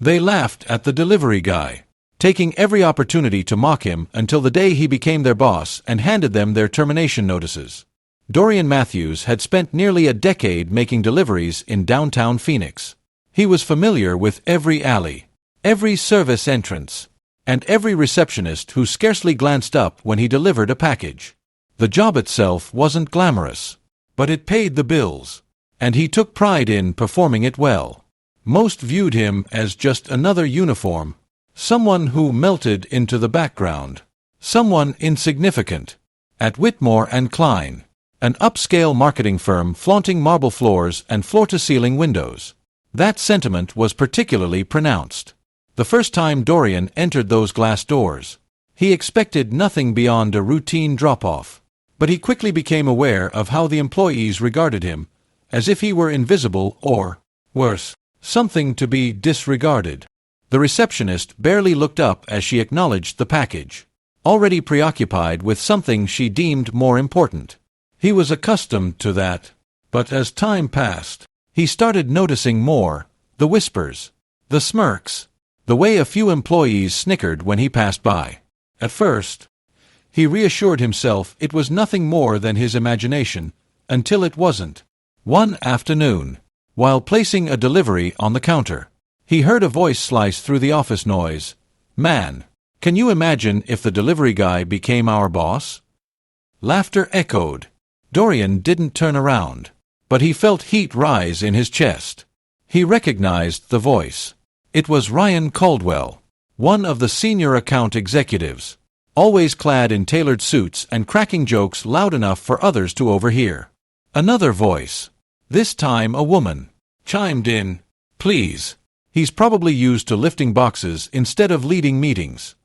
They laughed at the delivery guy, taking every opportunity to mock him until the day he became their boss and handed them their termination notices. Dorian Matthews had spent nearly a decade making deliveries in downtown Phoenix. He was familiar with every alley, every service entrance, and every receptionist who scarcely glanced up when he delivered a package. The job itself wasn't glamorous, but it paid the bills, and he took pride in performing it well. Most viewed him as just another uniform, someone who melted into the background, someone insignificant. At Whitmore and Klein, an upscale marketing firm flaunting marble floors and floor-to-ceiling windows, that sentiment was particularly pronounced. The first time Dorian entered those glass doors, he expected nothing beyond a routine drop-off, but he quickly became aware of how the employees regarded him, as if he were invisible or, worse, something to be disregarded. The receptionist barely looked up as she acknowledged the package, already preoccupied with something she deemed more important. He was accustomed to that, but as time passed, he started noticing more: the whispers, the smirks, the way a few employees snickered when he passed by. At first, he reassured himself it was nothing more than his imagination, until it wasn't. One afternoon, while placing a delivery on the counter, he heard a voice slice through the office noise. "Man, can you imagine if the delivery guy became our boss?" Laughter echoed. Dorian didn't turn around, but he felt heat rise in his chest. He recognized the voice. It was Ryan Caldwell, one of the senior account executives, always clad in tailored suits and cracking jokes loud enough for others to overhear. Another voice, this time a woman, chimed in, "Please. He's probably used to lifting boxes instead of leading meetings."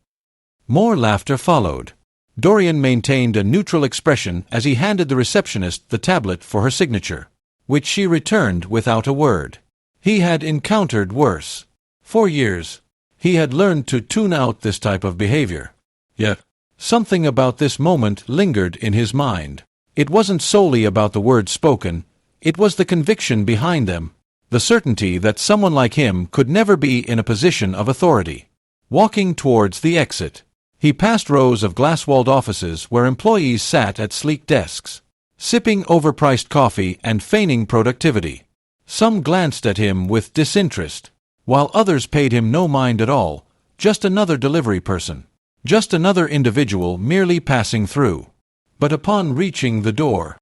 More laughter followed. Dorian maintained a neutral expression as he handed the receptionist the tablet for her signature, which she returned without a word. He had encountered worse. For years, he had learned to tune out this type of behavior. Yet, something about this moment lingered in his mind. It wasn't solely about the words spoken, it was the conviction behind them, the certainty that someone like him could never be in a position of authority. Walking towards the exit, he passed rows of glass-walled offices where employees sat at sleek desks, sipping overpriced coffee and feigning productivity. Some glanced at him with disinterest, while others paid him no mind at all, just another delivery person, just another individual merely passing through. But upon reaching the door,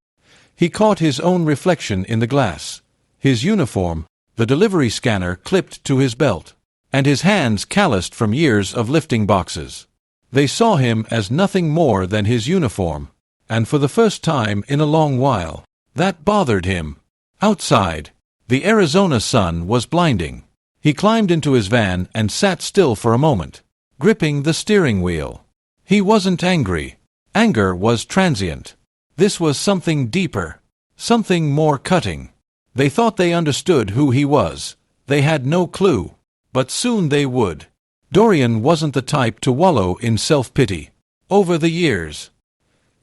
he caught his own reflection in the glass, his uniform, the delivery scanner clipped to his belt, and his hands calloused from years of lifting boxes. They saw him as nothing more than his uniform, and for the first time in a long while, that bothered him. Outside, the Arizona sun was blinding. He climbed into his van and sat still for a moment, gripping the steering wheel. He wasn't angry. Anger was transient. This was something deeper, something more cutting. They thought they understood who he was. They had no clue, but soon they would. Dorian wasn't the type to wallow in self-pity. Over the years,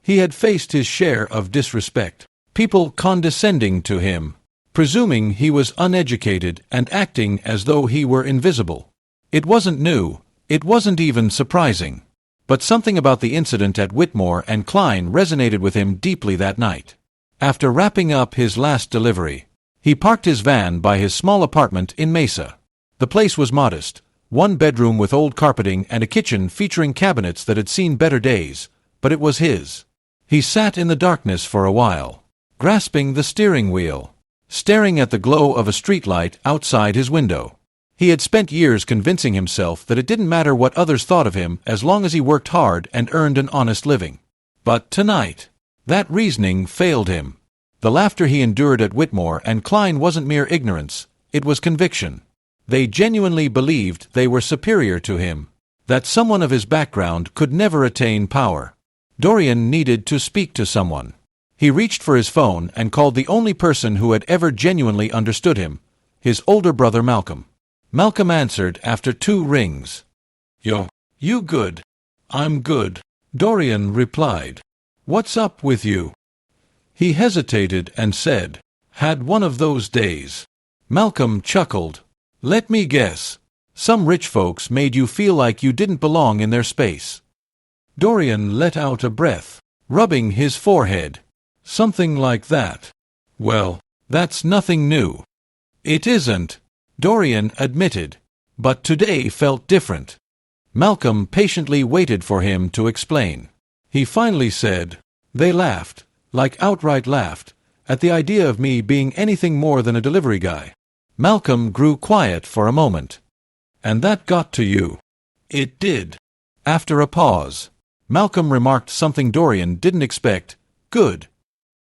he had faced his share of disrespect, people condescending to him, presuming he was uneducated and acting as though he were invisible. It wasn't new, it wasn't even surprising. But something about the incident at Whitmore and Klein resonated with him deeply that night. After wrapping up his last delivery, he parked his van by his small apartment in Mesa. The place was modest, one bedroom with old carpeting and a kitchen featuring cabinets that had seen better days, but it was his. He sat in the darkness for a while, grasping the steering wheel, staring at the glow of a streetlight outside his window. He had spent years convincing himself that it didn't matter what others thought of him as long as he worked hard and earned an honest living. But tonight, that reasoning failed him. The laughter he endured at Whitmore and Klein wasn't mere ignorance, it was conviction. They genuinely believed they were superior to him, that someone of his background could never attain power. Dorian needed to speak to someone. He reached for his phone and called the only person who had ever genuinely understood him, his older brother Malcolm. Malcolm answered after 2 rings. "Yo, you good?" "I'm good," Dorian replied. "What's up with you?" He hesitated and said, "Had one of those days." Malcolm chuckled. "Let me guess. Some rich folks made you feel like you didn't belong in their space. Dorian let out a breath, rubbing his forehead. Something like that. Well, that's nothing new. It isn't, Dorian admitted, but today felt different. Malcolm patiently waited for him to explain. He finally said, "They laughed, like outright laughed, at the idea of me being anything more than a delivery guy." Malcolm grew quiet for a moment. "And that got to you?" "It did." After a pause, Malcolm remarked something Dorian didn't expect. "Good."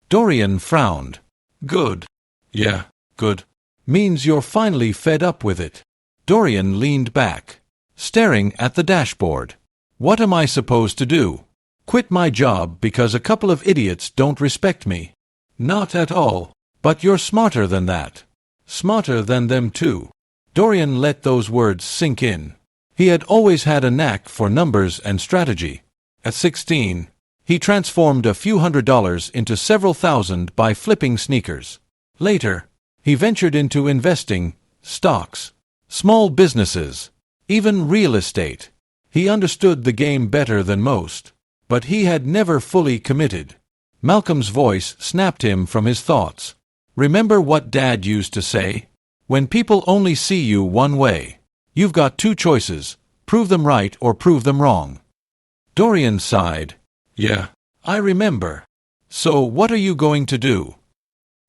Dorian frowned. "Good? Yeah, good. Means you're finally fed up with it." Dorian leaned back, staring at the dashboard. "What am I supposed to do? Quit my job because a couple of idiots don't respect me?" "Not at all. But you're smarter than that." "Smarter than them too." Dorian let those words sink in. He had always had a knack for numbers and strategy. At 16, he transformed a few $100s into several thousand by flipping sneakers. Later, he ventured into investing, stocks, small businesses, even real estate. He understood the game better than most, but he had never fully committed. Malcolm's voice snapped him from his thoughts. "Remember what Dad used to say? When people only see you one way, you've got two choices: prove them right or prove them wrong." Dorian sighed. "Yeah, I remember. So what are you going to do?"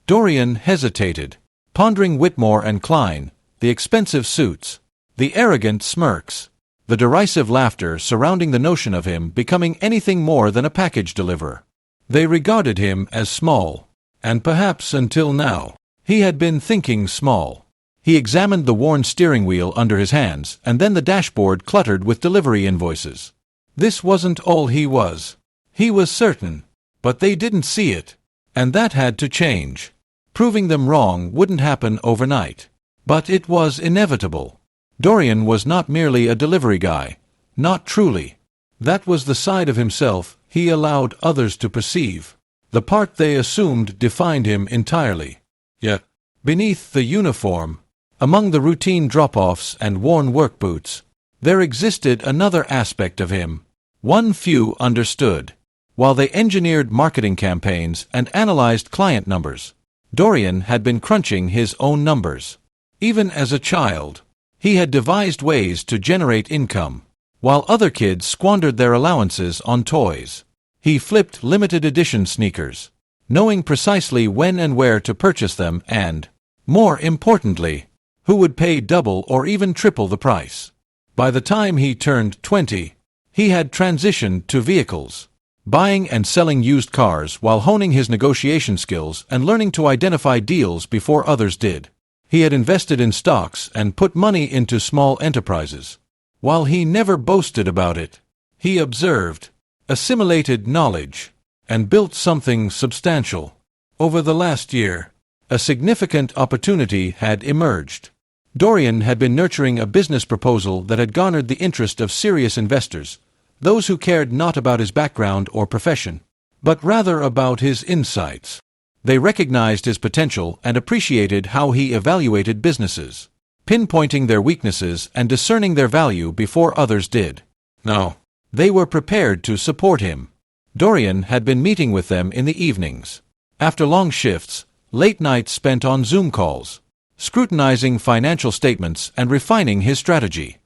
Dorian hesitated, pondering Whitmore and Klein, the expensive suits, the arrogant smirks, the derisive laughter surrounding the notion of him becoming anything more than a package deliverer. They regarded him as small, and perhaps until now, he had been thinking small. He examined the worn steering wheel under his hands and then the dashboard cluttered with delivery invoices. This wasn't all he was. He was certain, but they didn't see it, and that had to change. Proving them wrong wouldn't happen overnight, but it was inevitable. Dorian was not merely a delivery guy, not truly. That was the side of himself he allowed others to perceive, the part they assumed defined him entirely. Yet, beneath the uniform, among the routine drop-offs and worn work boots, there existed another aspect of him, one few understood. While they engineered marketing campaigns and analyzed client numbers, Dorian had been crunching his own numbers. Even as a child, he had devised ways to generate income, while other kids squandered their allowances on toys. He flipped limited edition sneakers, knowing precisely when and where to purchase them and, more importantly, who would pay double or even triple the price. By the time he turned 20, he had transitioned to vehicles, buying and selling used cars while honing his negotiation skills and learning to identify deals before others did. He had invested in stocks and put money into small enterprises. While he never boasted about it, he observed, assimilated knowledge, and built something substantial. Over the last year, a significant opportunity had emerged. Dorian had been nurturing a business proposal that had garnered the interest of serious investors, those who cared not about his background or profession, but rather about his insights. They recognized his potential and appreciated how he evaluated businesses, pinpointing their weaknesses and discerning their value before others did. Now, they were prepared to support him. Dorian had been meeting with them in the evenings, after long shifts, late nights spent on Zoom calls, scrutinizing financial statements and refining his strategy.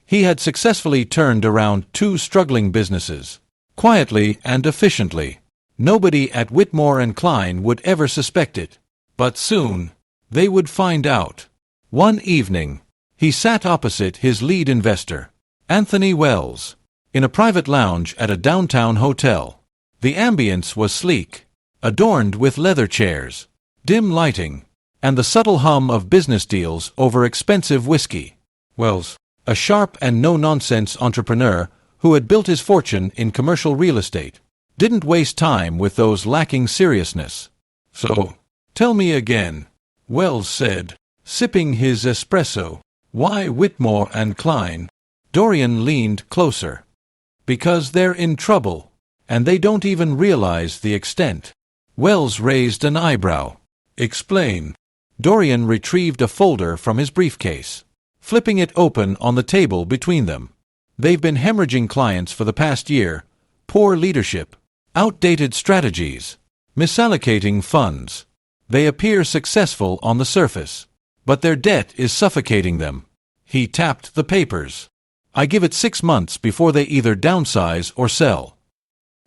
He had successfully turned around 2 struggling businesses, quietly and efficiently. Nobody at Whitmore and Klein would ever suspect it, but soon, they would find out. One evening, he sat opposite his lead investor, Anthony Wells, in a private lounge at a downtown hotel. The ambience was sleek, adorned with leather chairs, dim lighting, and the subtle hum of business deals over expensive whiskey. Wells, a sharp and no-nonsense entrepreneur who had built his fortune in commercial real estate, didn't waste time with those lacking seriousness. "So, tell me again," Wells said, sipping his espresso. "Why Whitmore and Klein?" Dorian leaned closer. "Because they're in trouble, and they don't even realize the extent." Wells raised an eyebrow. "Explain." Dorian retrieved a folder from his briefcase. flipping it open on the table between them. They've been hemorrhaging clients for the past year. Poor leadership, outdated strategies, misallocating funds. They appear successful on the surface, but their debt is suffocating them. He tapped the papers. I give it 6 months before they either downsize or sell.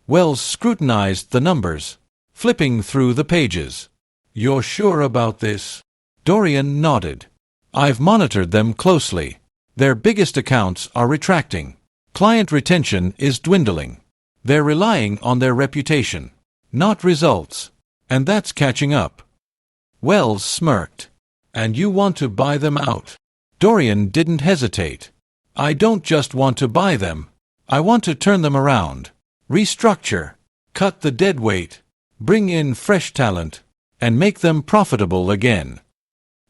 Wells scrutinized the numbers, flipping through the pages. You're sure about this? Dorian nodded. I've monitored them closely. Their biggest accounts are retracting. Client retention is dwindling. They're relying on their reputation, not results. And that's catching up. Wells smirked. And you want to buy them out? Dorian didn't hesitate. I don't just want to buy them. I want to turn them around. Restructure. Cut the deadweight. Bring in fresh talent. And make them profitable again.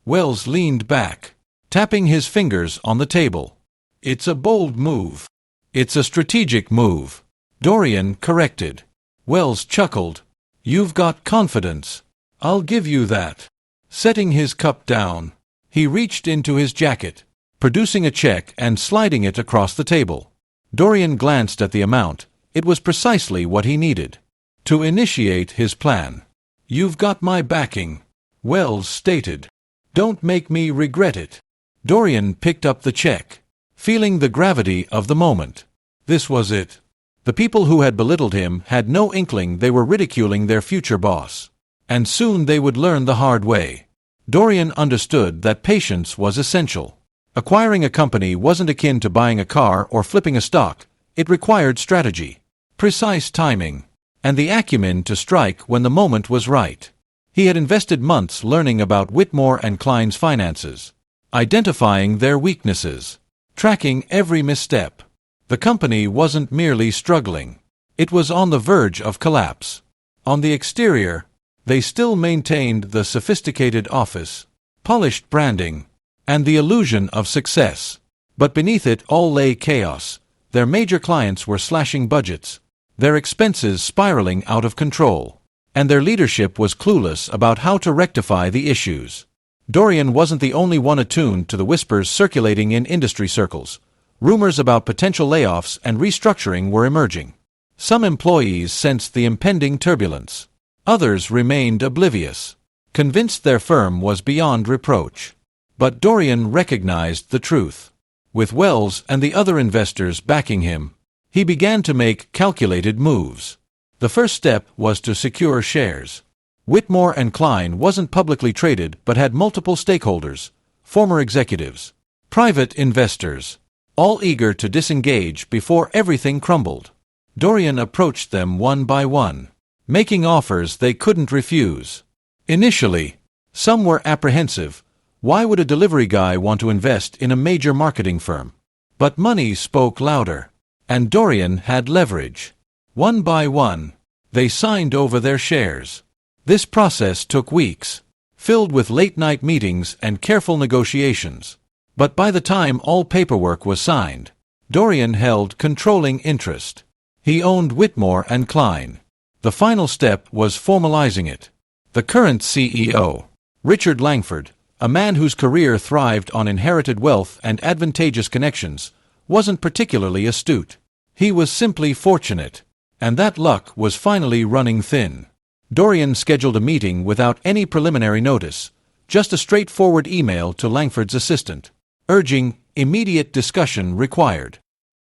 Wells leaned back, tapping his fingers on the table. It's a bold move. It's a strategic move. Dorian corrected. Wells chuckled. You've got confidence. I'll give you that. Setting his cup down, he reached into his jacket, producing a check and sliding it across the table. Dorian glanced at the amount. It was precisely what he needed to initiate his plan. You've got my backing, Wells stated. Don't make me regret it. Dorian picked up the check, feeling the gravity of the moment. This was it. The people who had belittled him had no inkling they were ridiculing their future boss. And soon they would learn the hard way. Dorian understood that patience was essential. Acquiring a company wasn't akin to buying a car or flipping a stock. It required strategy, precise timing, and the acumen to strike when the moment was right. He had invested months learning about Whitmore and Klein's finances, identifying their weaknesses, tracking every misstep. The company wasn't merely struggling. It was on the verge of collapse. On the exterior, they still maintained the sophisticated office, polished branding, and the illusion of success. But beneath it all lay chaos. Their major clients were slashing budgets, their expenses spiraling out of control, and their leadership was clueless about how to rectify the issues. Dorian wasn't the only one attuned to the whispers circulating in industry circles. Rumors about potential layoffs and restructuring were emerging. Some employees sensed the impending turbulence. Others remained oblivious, convinced their firm was beyond reproach. But Dorian recognized the truth. With Wells and the other investors backing him, he began to make calculated moves. The first step was to secure shares. Whitmore and Klein wasn't publicly traded but had multiple stakeholders, former executives, private investors, all eager to disengage before everything crumbled. Dorian approached them one by one, making offers they couldn't refuse. Initially, some were apprehensive. Why would a delivery guy want to invest in a major marketing firm? But money spoke louder, and Dorian had leverage. One by one, they signed over their shares. This process took weeks, filled with late-night meetings and careful negotiations. But by the time all paperwork was signed, Dorian held controlling interest. He owned Whitmore and Klein. The final step was formalizing it. The current CEO, Richard Langford, a man whose career thrived on inherited wealth and advantageous connections, wasn't particularly astute. He was simply fortunate, and that luck was finally running thin. Dorian scheduled a meeting without any preliminary notice, just a straightforward email to Langford's assistant, urging immediate discussion required.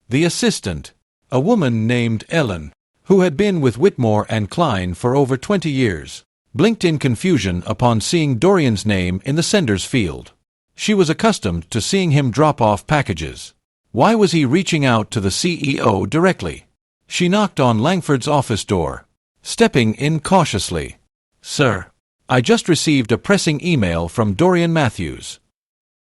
The assistant, a woman named Ellen, who had been with Whitmore and Klein for over 20 years, blinked in confusion upon seeing Dorian's name in the sender's field. She was accustomed to seeing him drop off packages. Why was he reaching out to the CEO directly? She knocked on Langford's office door, stepping in cautiously. "Sir, I just received a pressing email from Dorian Matthews."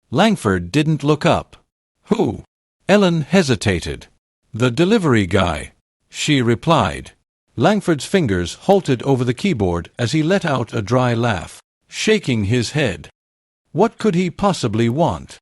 Langford didn't look up. "Who?" Ellen hesitated. "The delivery guy," she replied. Langford's fingers halted over the keyboard as he let out a dry laugh, shaking his head. What could he possibly want?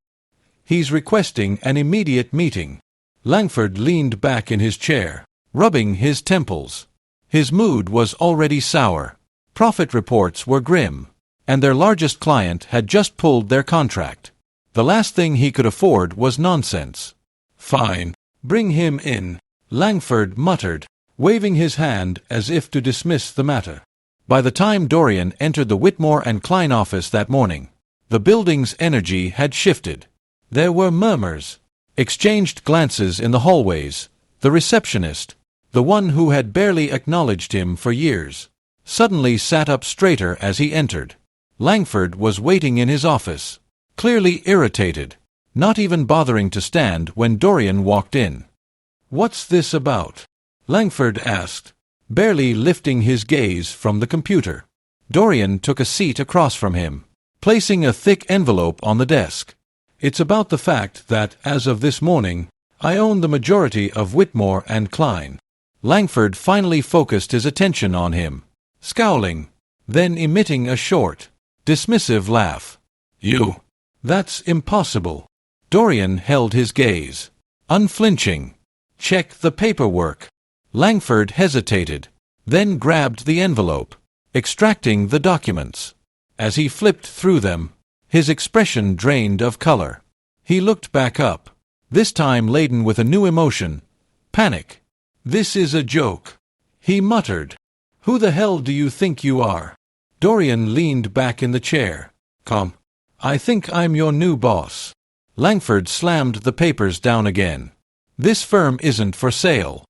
"He's requesting an immediate meeting." Langford leaned back in his chair, rubbing his temples. His mood was already sour. Profit reports were grim, and their largest client had just pulled their contract. The last thing he could afford was nonsense. "Fine. Bring him in," Langford muttered, waving his hand as if to dismiss the matter. By the time Dorian entered the Whitmore and Klein office that morning, the building's energy had shifted. There were murmurs, exchanged glances in the hallways. The receptionist, the one who had barely acknowledged him for years, suddenly sat up straighter as he entered. Langford was waiting in his office, clearly irritated, not even bothering to stand when Dorian walked in. "What's this about?" Langford asked, barely lifting his gaze from the computer. Dorian took a seat across from him, placing a thick envelope on the desk. "It's about the fact that, as of this morning, I own the majority of Whitmore and Klein." Langford finally focused his attention on him, scowling, then emitting a short, dismissive laugh. "You? That's impossible." Dorian held his gaze, unflinching. "Check the paperwork." Langford hesitated, then grabbed the envelope, extracting the documents. As he flipped through them, his expression drained of color. He looked back up, this time laden with a new emotion: panic. "This is a joke," he muttered. "Who the hell do you think you are?" Dorian leaned back in the chair. "Come. I think I'm your new boss." Langford slammed the papers down again. "This firm isn't for sale."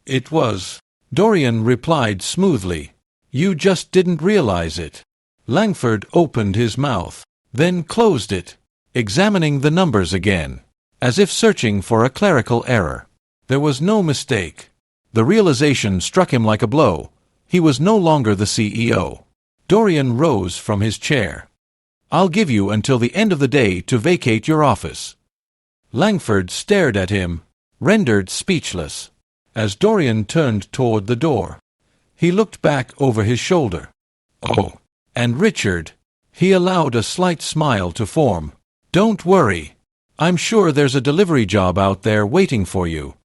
"It was," Dorian replied smoothly. "You just didn't realize it." Langford opened his mouth, then closed it, examining the numbers again, as if searching for a clerical error. There was no mistake. The realization struck him like a blow. He was no longer the CEO. Dorian rose from his chair. "I'll give you until the end of the day to vacate your office." Langford stared at him, rendered speechless. As Dorian turned toward the door, he looked back over his shoulder. "Oh, and Richard." He allowed a slight smile to form. "Don't worry. I'm sure there's a delivery job out there waiting for you."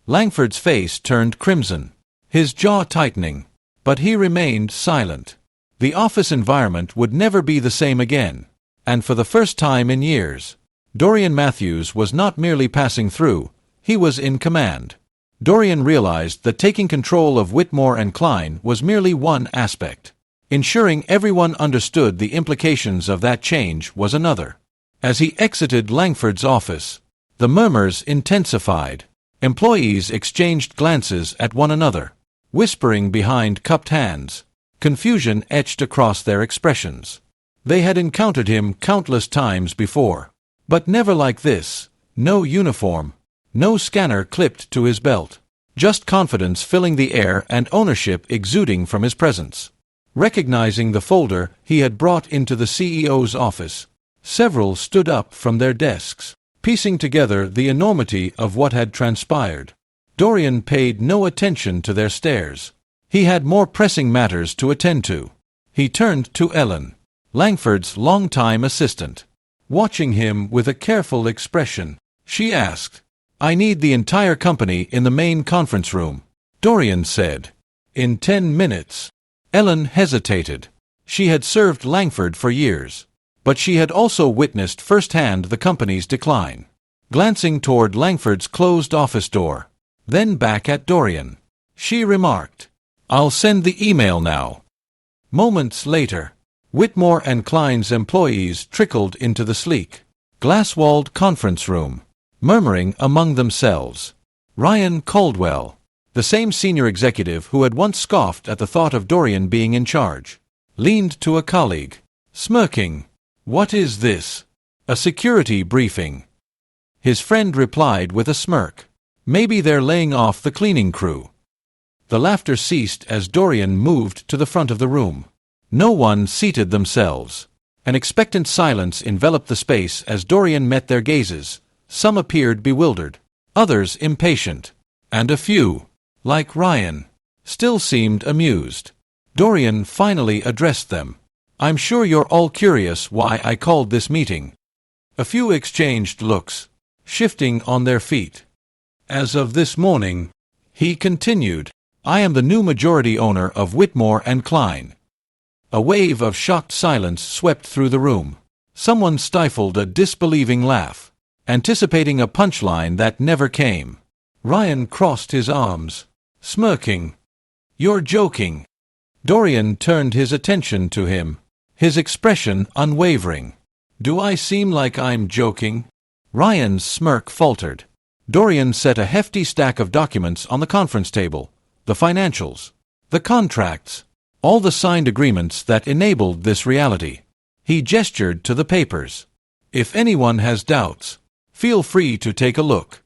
Langford's face turned crimson, his jaw tightening, but he remained silent. The office environment would never be the same again, and for the first time in years, Dorian Matthews was not merely passing through, he was in command. Dorian realized that taking control of Whitmore and Klein was merely one aspect. Ensuring everyone understood the implications of that change was another. As he exited Langford's office, the murmurs intensified. Employees exchanged glances at one another, whispering behind cupped hands. Confusion etched across their expressions. They had encountered him countless times before, but never like this. No uniform, no scanner clipped to his belt, just confidence filling the air and ownership exuding from his presence. Recognizing the folder he had brought into the CEO's office, several stood up from their desks, piecing together the enormity of what had transpired. Dorian paid no attention to their stares. He had more pressing matters to attend to. He turned to Ellen, Langford's longtime assistant. Watching him with a careful expression, she asked, "I need the entire company in the main conference room," Dorian said. "In 10 minutes. Ellen hesitated. She had served Langford for years, but she had also witnessed firsthand the company's decline. Glancing toward Langford's closed office door, then back at Dorian, she remarked, "I'll send the email now." Moments later, Whitmore and Klein's employees trickled into the sleek, glass-walled conference room, murmuring among themselves. Ryan Caldwell, the same senior executive who had once scoffed at the thought of Dorian being in charge, leaned to a colleague, smirking. "What is this? A security briefing?" His friend replied with a smirk. "Maybe they're laying off the cleaning crew." The laughter ceased as Dorian moved to the front of the room. No one seated themselves. An expectant silence enveloped the space as Dorian met their gazes. Some appeared bewildered, others impatient, and a few, like Ryan, still seemed amused. Dorian finally addressed them. "I'm sure you're all curious why I called this meeting." A few exchanged looks, shifting on their feet. "As of this morning," he continued, "I am the new majority owner of Whitmore and Klein." A wave of shocked silence swept through the room. Someone stifled a disbelieving laugh, anticipating a punchline that never came. Ryan crossed his arms, smirking. "You're joking." Dorian turned his attention to him, his expression unwavering. "Do I seem like I'm joking?" Ryan's smirk faltered. Dorian set a hefty stack of documents on the conference table, the financials, the contracts, all the signed agreements that enabled this reality. He gestured to the papers. "If anyone has doubts, feel free to take a look."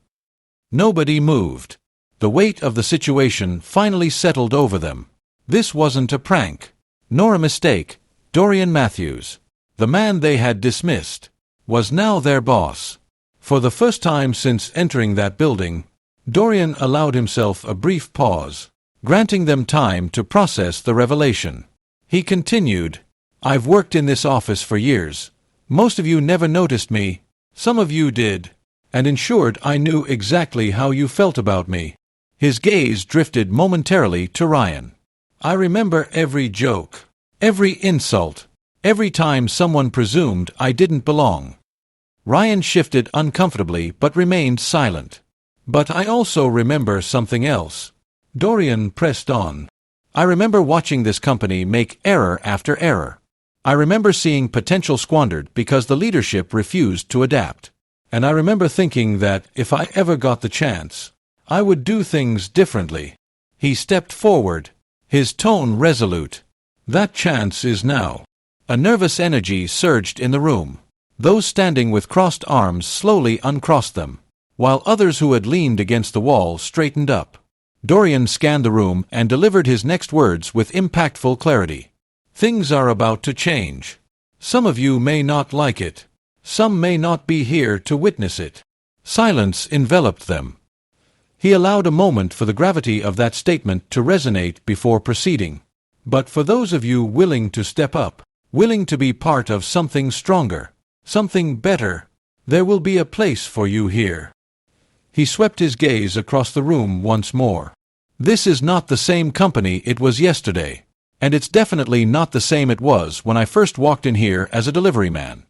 Nobody moved. The weight of the situation finally settled over them. This wasn't a prank, nor a mistake. Dorian Matthews, the man they had dismissed, was now their boss. For the first time since entering that building, Dorian allowed himself a brief pause, granting them time to process the revelation. He continued, "I've worked in this office for years. Most of you never noticed me. Some of you did, and ensured I knew exactly how you felt about me." His gaze drifted momentarily to Ryan. "I remember every joke, every insult, every time someone presumed I didn't belong." Ryan shifted uncomfortably but remained silent. "But I also remember something else." Dorian pressed on. "I remember watching this company make error after error. I remember seeing potential squandered because the leadership refused to adapt. And I remember thinking that, if I ever got the chance, I would do things differently." He stepped forward, his tone resolute. "That chance is now." A nervous energy surged in the room. Those standing with crossed arms slowly uncrossed them, while others who had leaned against the wall straightened up. Dorian scanned the room and delivered his next words with impactful clarity. "Things are about to change. Some of you may not like it. Some may not be here to witness it." Silence enveloped them. He allowed a moment for the gravity of that statement to resonate before proceeding. "But for those of you willing to step up, willing to be part of something stronger, something better, there will be a place for you here." He swept his gaze across the room once more. "This is not the same company it was yesterday. And it's definitely not the same it was when I first walked in here as a delivery man."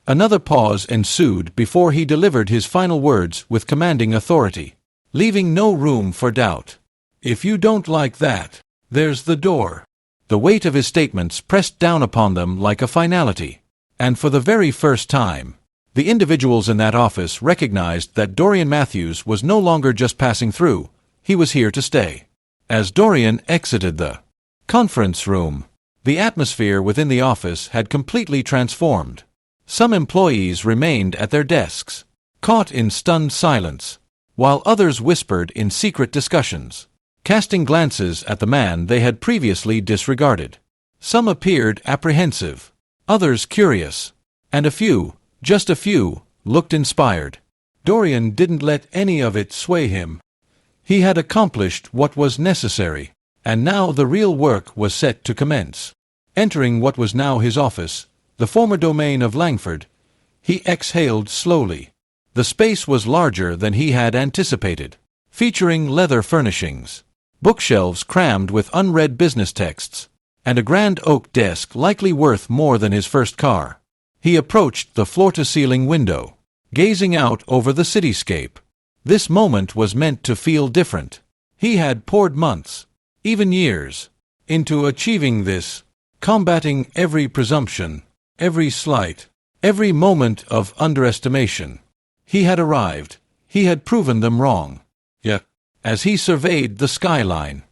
Another pause ensued before he delivered his final words with commanding authority, leaving no room for doubt. "If you don't like that, there's the door." The weight of his statements pressed down upon them like a finality. And for the very first time, the individuals in that office recognized that Dorian Matthews was no longer just passing through, he was here to stay. As Dorian exited the conference room, the atmosphere within the office had completely transformed. Some employees remained at their desks, caught in stunned silence, while others whispered in secret discussions, casting glances at the man they had previously disregarded. Some appeared apprehensive, others curious, and a few, just a few, looked inspired. Dorian didn't let any of it sway him. He had accomplished what was necessary, and now the real work was set to commence. Entering what was now his office, the former domain of Langford, he exhaled slowly. The space was larger than he had anticipated, featuring leather furnishings, bookshelves crammed with unread business texts, and a grand oak desk likely worth more than his first car. He approached the floor-to-ceiling window, gazing out over the cityscape. This moment was meant to feel different. He had poured months, even years, into achieving this, combating every presumption, every slight, every moment of underestimation. He had arrived. He had proven them wrong. Yet, as he surveyed the skyline,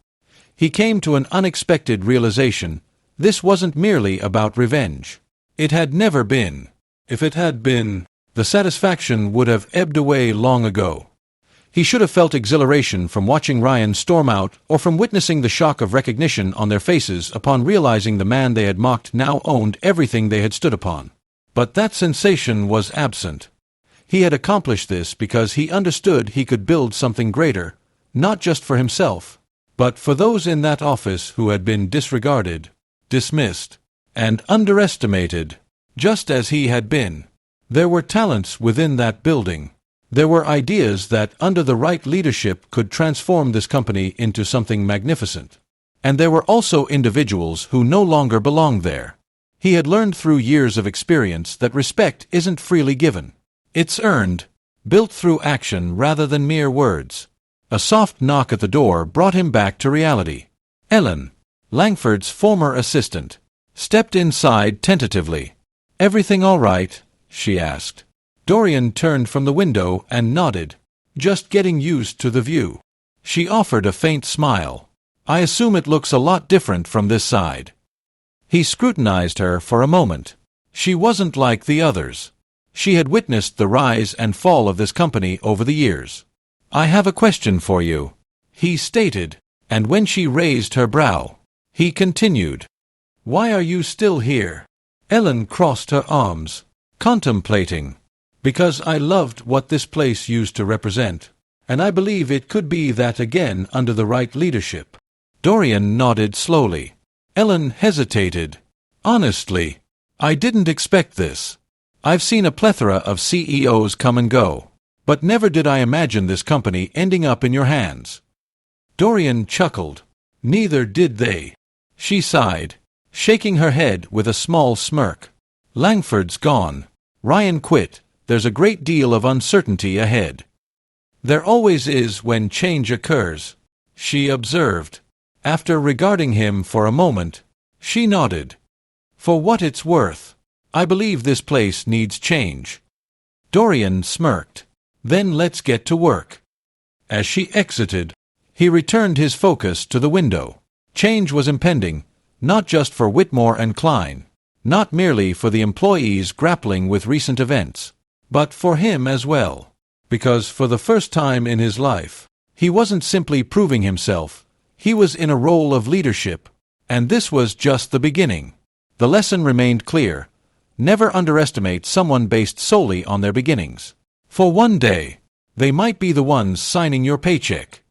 he came to an unexpected realization. This wasn't merely about revenge. It had never been. If it had been, the satisfaction would have ebbed away long ago. He should have felt exhilaration from watching Ryan storm out or from witnessing the shock of recognition on their faces upon realizing the man they had mocked now owned everything they had stood upon. But that sensation was absent. He had accomplished this because he understood he could build something greater, not just for himself, but for those in that office who had been disregarded, dismissed, and underestimated, just as he had been. There were talents within that building. There were ideas that, under the right leadership, could transform this company into something magnificent. And there were also individuals who no longer belonged there. He had learned through years of experience that respect isn't freely given. It's earned, built through action rather than mere words. A soft knock at the door brought him back to reality. Ellen, Langford's former assistant, stepped inside tentatively. "Everything all right?" she asked. Dorian turned from the window and nodded. "Just getting used to the view." She offered a faint smile. "I assume it looks a lot different from this side." He scrutinized her for a moment. She wasn't like the others. She had witnessed the rise and fall of this company over the years. "I have a question for you," he stated, and when she raised her brow, he continued, "Why are you still here?" Ellen crossed her arms, contemplating. "Because I loved what this place used to represent, and I believe it could be that again under the right leadership." Dorian nodded slowly. Ellen hesitated. "Honestly, I didn't expect this. I've seen a plethora of CEOs come and go, but never did I imagine this company ending up in your hands." Dorian chuckled. "Neither did they." She sighed, shaking her head with a small smirk. "Langford's gone. Ryan quit. There's a great deal of uncertainty ahead." "There always is when change occurs," she observed. After regarding him for a moment, she nodded. "For what it's worth, I believe this place needs change." Dorian smirked. "Then let's get to work." As she exited, he returned his focus to the window. Change was impending, not just for Whitmore and Klein, not merely for the employees grappling with recent events, but for him as well. Because for the first time in his life, he wasn't simply proving himself, he was in a role of leadership, and this was just the beginning. The lesson remained clear: never underestimate someone based solely on their beginnings. For one day, they might be the ones signing your paycheck.